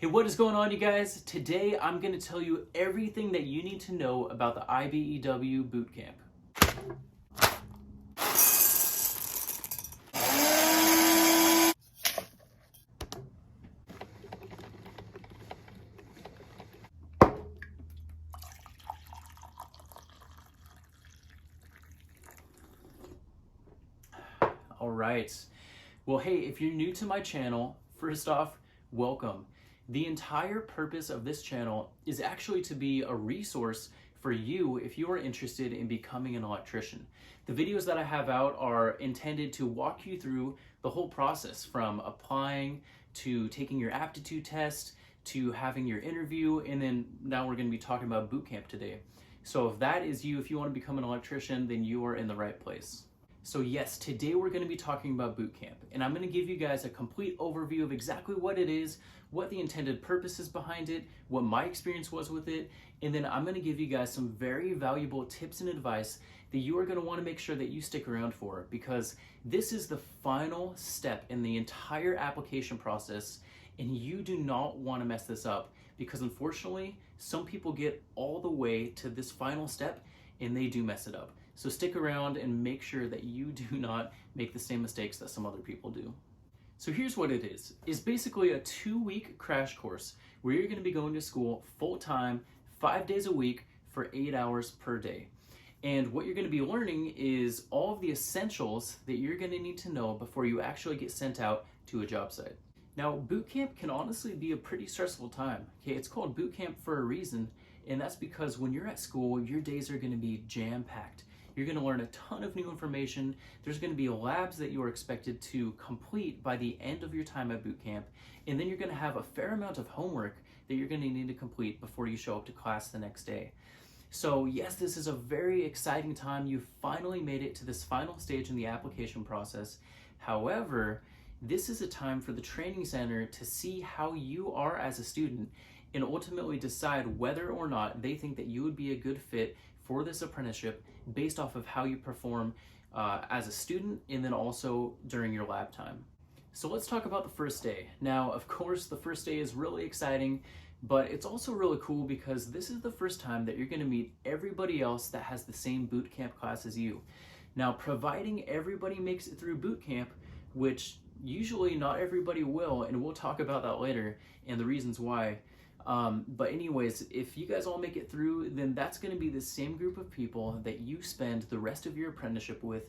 Hey, what is going on, you guys? Today I'm going to tell you everything that you need to know about the IBEW Boot Camp. All right. Well, hey, if you're new to my channel, first off, welcome. The entire purpose of this channel is actually to be a resource for you if you are interested in becoming an electrician. The videos that I have out are intended to walk you through the whole process, from applying to taking your aptitude test to having your interview, and then now we're going to be talking about boot camp today. So if that is you, if you want to become an electrician, then you are in the right place. So yes, today we're going to be talking about boot camp, and I'm going to give you guys a complete overview of exactly what it is, what the intended purpose is behind it, what my experience was with it, and then I'm going to give you guys some very valuable tips and advice that you are going to want to make sure that you stick around for, because this is the final step in the entire application process, and you do not want to mess this up, because unfortunately, some people get all the way to this final step and they do mess it up. So stick around and make sure that you do not make the same mistakes that some other people do. So here's what it is. It's basically a 2-week crash course where you're going to be going to school full-time, 5 days a week for 8 hours per day. And what you're going to be learning is all of the essentials that you're going to need to know before you actually get sent out to a job site. Now, boot camp can honestly be a pretty stressful time. Okay, it's called boot camp for a reason, and that's because when you're at school, your days are going to be jam-packed. You're going to learn a ton of new information. There's going to be labs that you are expected to complete by the end of your time at boot camp, and then you're going to have a fair amount of homework that you're going to need to complete before you show up to class the next day. So yes, this is a very exciting time. You finally made it to this final stage in the application process. However, this is a time for the training center to see how you are as a student and ultimately decide whether or not they think that you would be a good fit for this apprenticeship based off of how you perform as a student and then also during your lab time. So let's talk about the first day. Now, of course, the first day is really exciting, but it's also really cool because this is the first time that you're going to meet everybody else that has the same boot camp class as you. Now, providing everybody makes it through boot camp, which usually not everybody will, and we'll talk about that later and the reasons why. But anyways, if you guys all make it through, then that's going to be the same group of people that you spend the rest of your apprenticeship with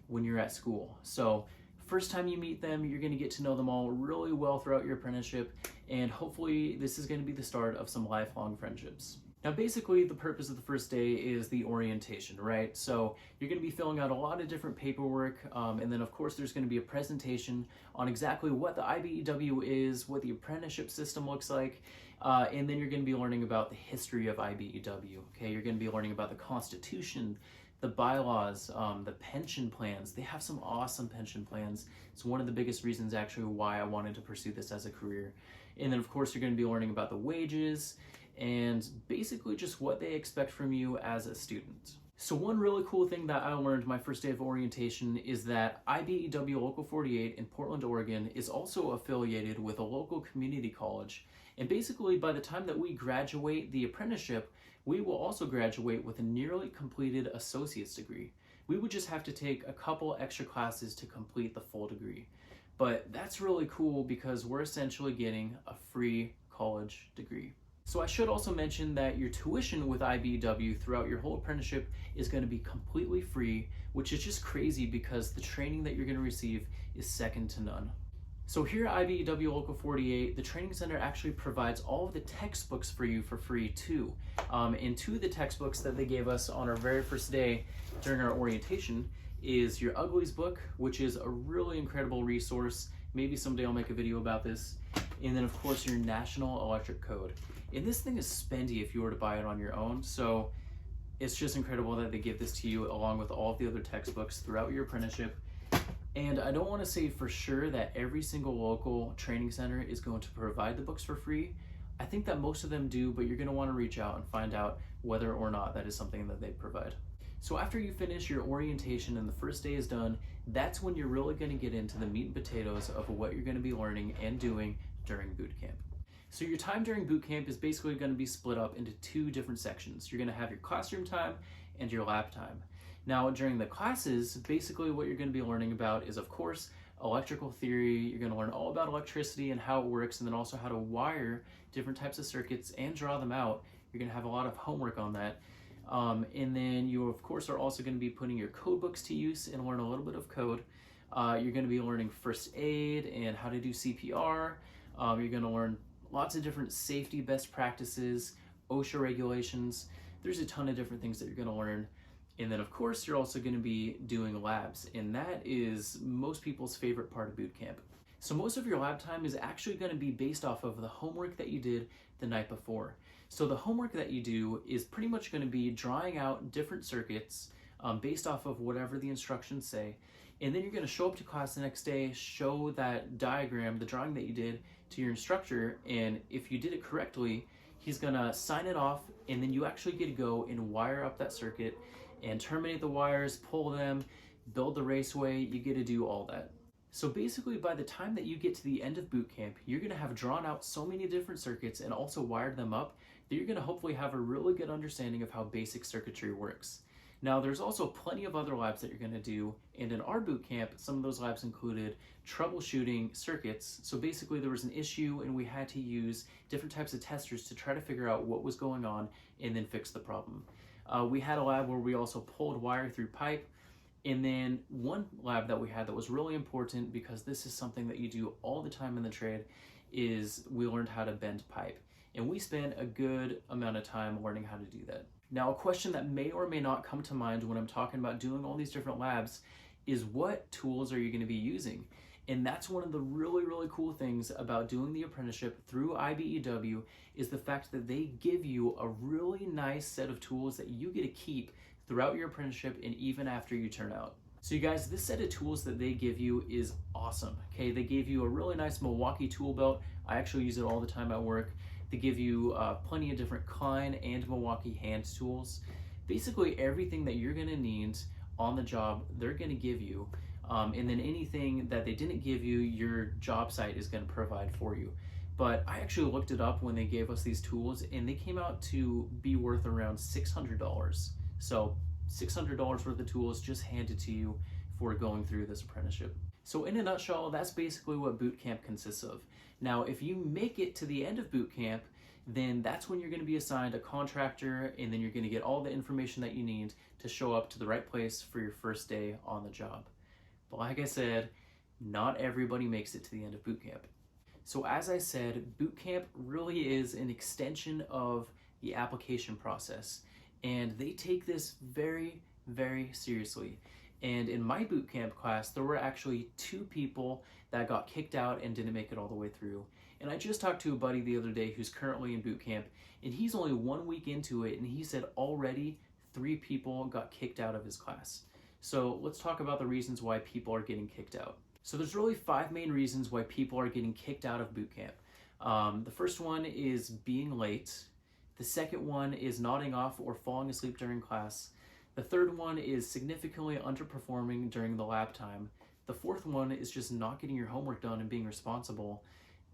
when you're at school. So first time you meet them, you're going to get to know them all really well throughout your apprenticeship, and hopefully this is going to be the start of some lifelong friendships. Now, basically, the purpose of the first day is the orientation, right? So you're going to be filling out a lot of different paperwork, and then, of course, there's going to be a presentation on exactly what the IBEW is, what the apprenticeship system looks like, and then you're going to be learning about the history of IBEW, okay? You're going to be learning about the Constitution, the bylaws, the pension plans. They have some awesome pension plans. It's one of the biggest reasons, actually, why I wanted to pursue this as a career. And then, of course, you're going to be learning about the wages, and basically just what they expect from you as a student. So one really cool thing that I learned my first day of orientation is that IBEW Local 48 in Portland, Oregon is also affiliated with a local community college. And basically by the time that we graduate the apprenticeship, we will also graduate with a nearly completed associate's degree. We would just have to take a couple extra classes to complete the full degree. But that's really cool because we're essentially getting a free college degree. So I should also mention that your tuition with IBEW throughout your whole apprenticeship is going to be completely free, which is just crazy because the training that you're going to receive is second to none. So here at IBEW Local 48, the training center actually provides all of the textbooks for you for free too. And two of the textbooks that they gave us on our very first day during our orientation is your Uglies book, which is a really incredible resource. Maybe someday I'll make a video about this. And then of course your National Electric Code. And this thing is spendy if you were to buy it on your own, so it's just incredible that they give this to you along with all of the other textbooks throughout your apprenticeship. And I don't want to say for sure that every single local training center is going to provide the books for free. I think that most of them do, but you're going to want to reach out and find out whether or not that is something that they provide. So after you finish your orientation and the first day is done, that's when you're really going to get into the meat and potatoes of what you're going to be learning and doing during boot camp. So your time during boot camp is basically going to be split up into two different sections. You're going to have your classroom time and your lab time. Now during the classes, basically what you're going to be learning about is, of course, electrical theory. You're going to learn all about electricity and how it works, and then also how to wire different types of circuits and draw them out. You're going to have a lot of homework on that. And then you, of course, are also going to be putting your code books to use and learn a little bit of code. You're going to be learning first aid and how to do CPR. You're going to learn lots of different safety best practices, OSHA regulations. There's a ton of different things that you're going to learn. And then, of course, you're also going to be doing labs, and that is most people's favorite part of boot camp. So most of your lab time is actually going to be based off of the homework that you did the night before. So the homework that you do is pretty much going to be drawing out different circuits based off of whatever the instructions say. And then you're going to show up to class the next day, show that diagram, the drawing that you did, to your instructor, and if you did it correctly, he's going to sign it off, and then you actually get to go and wire up that circuit and terminate the wires, pull them, build the raceway. You get to do all that. So basically, by the time that you get to the end of boot camp, you're going to have drawn out so many different circuits and also wired them up that you're going to hopefully have a really good understanding of how basic circuitry works. Now, there's also plenty of other labs that you're going to do, and in our boot camp, some of those labs included troubleshooting circuits. So basically, there was an issue and we had to use different types of testers to try to figure out what was going on and then fix the problem. We had a lab where we also pulled wire through pipe. And then one lab that we had that was really important, because this is something that you do all the time in the trade, is we learned how to bend pipe. And we spent a good amount of time learning how to do that. Now, a question that may or may not come to mind when I'm talking about doing all these different labs is, what tools are you going to be using? And that's one of the really, really cool things about doing the apprenticeship through IBEW, is the fact that they give you a really nice set of tools that you get to keep throughout your apprenticeship and even after you turn out. So you guys, this set of tools that they give you is awesome. Okay, they gave you a really nice Milwaukee tool belt. I actually use it all the time at work. They give you plenty of different Klein and Milwaukee hand tools. Basically everything that you're gonna need on the job, they're gonna give you. And then anything that they didn't give you, your job site is gonna provide for you. But I actually looked it up when they gave us these tools, and they came out to be worth around $600. So $600 worth of tools just handed to you for going through this apprenticeship. So in a nutshell, that's basically what boot camp consists of. Now, if you make it to the end of boot camp, then that's when you're going to be assigned a contractor, and then you're going to get all the information that you need to show up to the right place for your first day on the job. But like I said, not everybody makes it to the end of boot camp. So as I said, boot camp really is an extension of the application process, and they take this very, very seriously. And in my boot camp class, there were actually 2 people that got kicked out and didn't make it all the way through. And I just talked to a buddy the other day who's currently in boot camp, and he's only 1 week into it, and he said already 3 people got kicked out of his class. So let's talk about the reasons why people are getting kicked out. So there's really 5 main reasons why people are getting kicked out of boot camp. The first one is being late. The second one is nodding off or falling asleep during class. The third one is significantly underperforming during the lab time. The fourth one is just not getting your homework done and being responsible.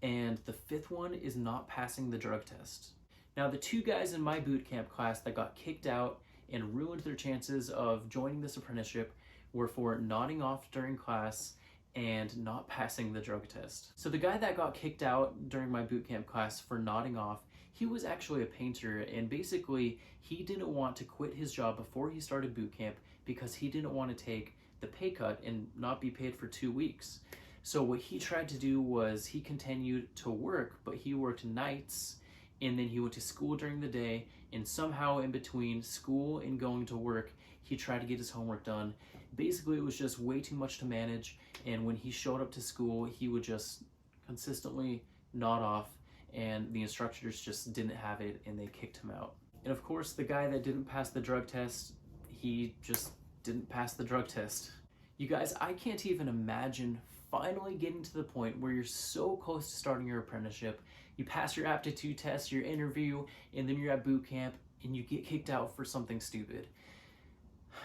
And the fifth one is not passing the drug test. Now, the 2 guys in my boot camp class that got kicked out and ruined their chances of joining this apprenticeship were for nodding off during class and not passing the drug test. So the guy that got kicked out during my boot camp class for nodding off, he was actually a painter, and basically he didn't want to quit his job before he started boot camp because he didn't want to take the pay cut and not be paid for 2 weeks. So what he tried to do was he continued to work, but he worked nights, and then he went to school during the day, and somehow in between school and going to work, he tried to get his homework done. Basically, it was just way too much to manage, and when he showed up to school, he would just consistently nod off, and the instructors just didn't have it, and they kicked him out. And of course, the guy that didn't pass the drug test, he just didn't pass the drug test. You guys, I can't even imagine finally getting to the point where you're so close to starting your apprenticeship, you pass your aptitude test, your interview, and then you're at boot camp, and you get kicked out for something stupid.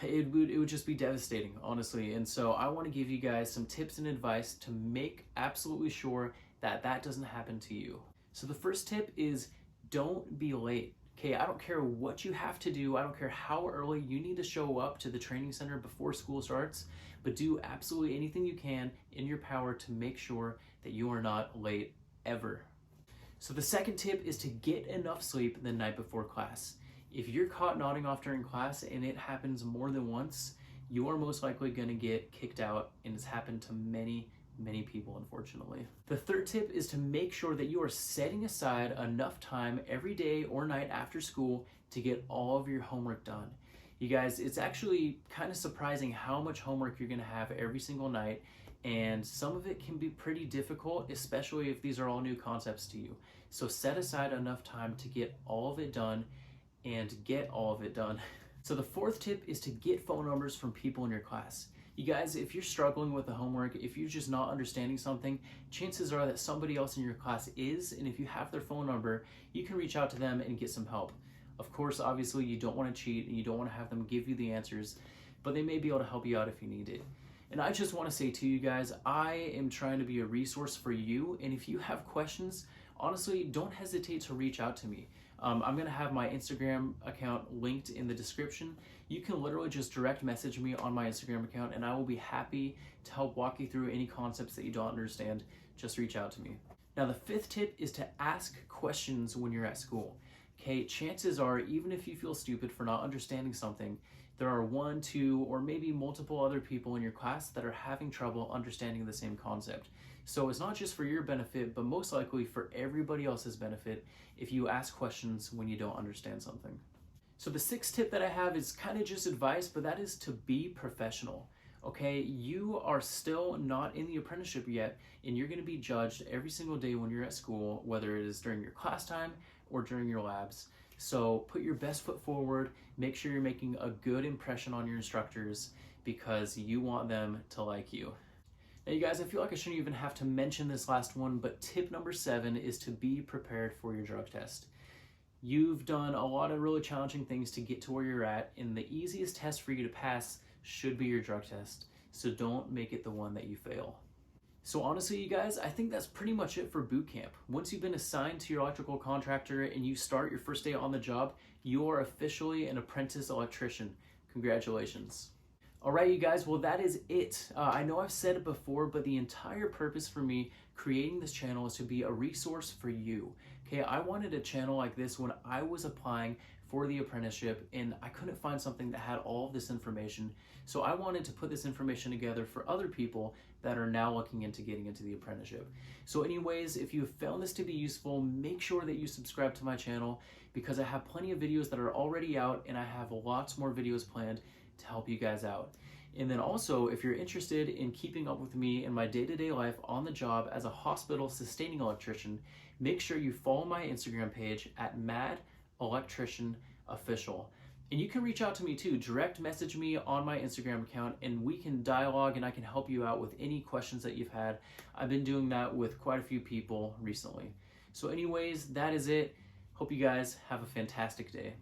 It would just be devastating, honestly. And so I want to give you guys some tips and advice to make absolutely sure that that doesn't happen to you. So the first tip is don't be late. Okay, I don't care what you have to do. I don't care how early you need to show up to the training center before school starts, but do absolutely anything you can in your power to make sure that you are not late ever. So the second tip is to get enough sleep the night before class. If you're caught nodding off during class and it happens more than once, you are most likely going to get kicked out, and it's happened to many people, unfortunately. The third tip is to make sure that you are setting aside enough time every day or night after school to get all of your homework done. You guys, it's actually kind of surprising how much homework you're going to have every single night, and some of it can be pretty difficult, especially if these are all new concepts to you. So set aside enough time to get all of it done and get all of it done. So the fourth tip is to get phone numbers from people in your class. You guys, if you're struggling with the homework, if you're just not understanding something, chances are that somebody else in your class is, and if you have their phone number, you can reach out to them and get some help. Of course, obviously, you don't want to cheat and you don't want to have them give you the answers, but they may be able to help you out if you need it. And I just want to say to you guys, I am trying to be a resource for you, and if you have questions, honestly, don't hesitate to reach out to me. I'm going to have my Instagram account linked in the description. You can literally just direct message me on my Instagram account, and I will be happy to help walk you through any concepts that you don't understand. Just reach out to me. Now, the fifth tip is to ask questions when you're at school. Okay, chances are, even if you feel stupid for not understanding something, there are one, two, or maybe multiple other people in your class that are having trouble understanding the same concept. So it's not just for your benefit, but most likely for everybody else's benefit if you ask questions when you don't understand something. So the sixth tip that I have is kind of just advice, but that is to be professional. Okay, you are still not in the apprenticeship yet, and you're going to be judged every single day when you're at school, whether it is during your class time or during your labs. So put your best foot forward, make sure you're making a good impression on your instructors because you want them to like you. Now you guys, I feel like I shouldn't even have to mention this last one, but tip number 7 is to be prepared for your drug test. You've done a lot of really challenging things to get to where you're at, and the easiest test for you to pass should be your drug test. So don't make it the one that you fail. So honestly, you guys, I think that's pretty much it for boot camp. Once you've been assigned to your electrical contractor and you start your first day on the job, you are officially an apprentice electrician. Congratulations. All right, you guys, well, that is it. I know I've said it before, but the entire purpose for me creating this channel is to be a resource for you. Okay, I wanted a channel like this when I was applying for the apprenticeship, and I couldn't find something that had all of this information. So I wanted to put this information together for other people that are now looking into getting into the apprenticeship. So anyways, if you found this to be useful, make sure that you subscribe to my channel because I have plenty of videos that are already out, and I have lots more videos planned to help you guys out. And then also, if you're interested in keeping up with me in my day-to-day life on the job as a hospital sustaining electrician, make sure you follow my Instagram page at MadElectricianOfficial. And you can reach out to me too. Direct message me on my Instagram account and we can dialogue and I can help you out with any questions that you've had. I've been doing that with quite a few people recently. So anyways, that is it. Hope you guys have a fantastic day.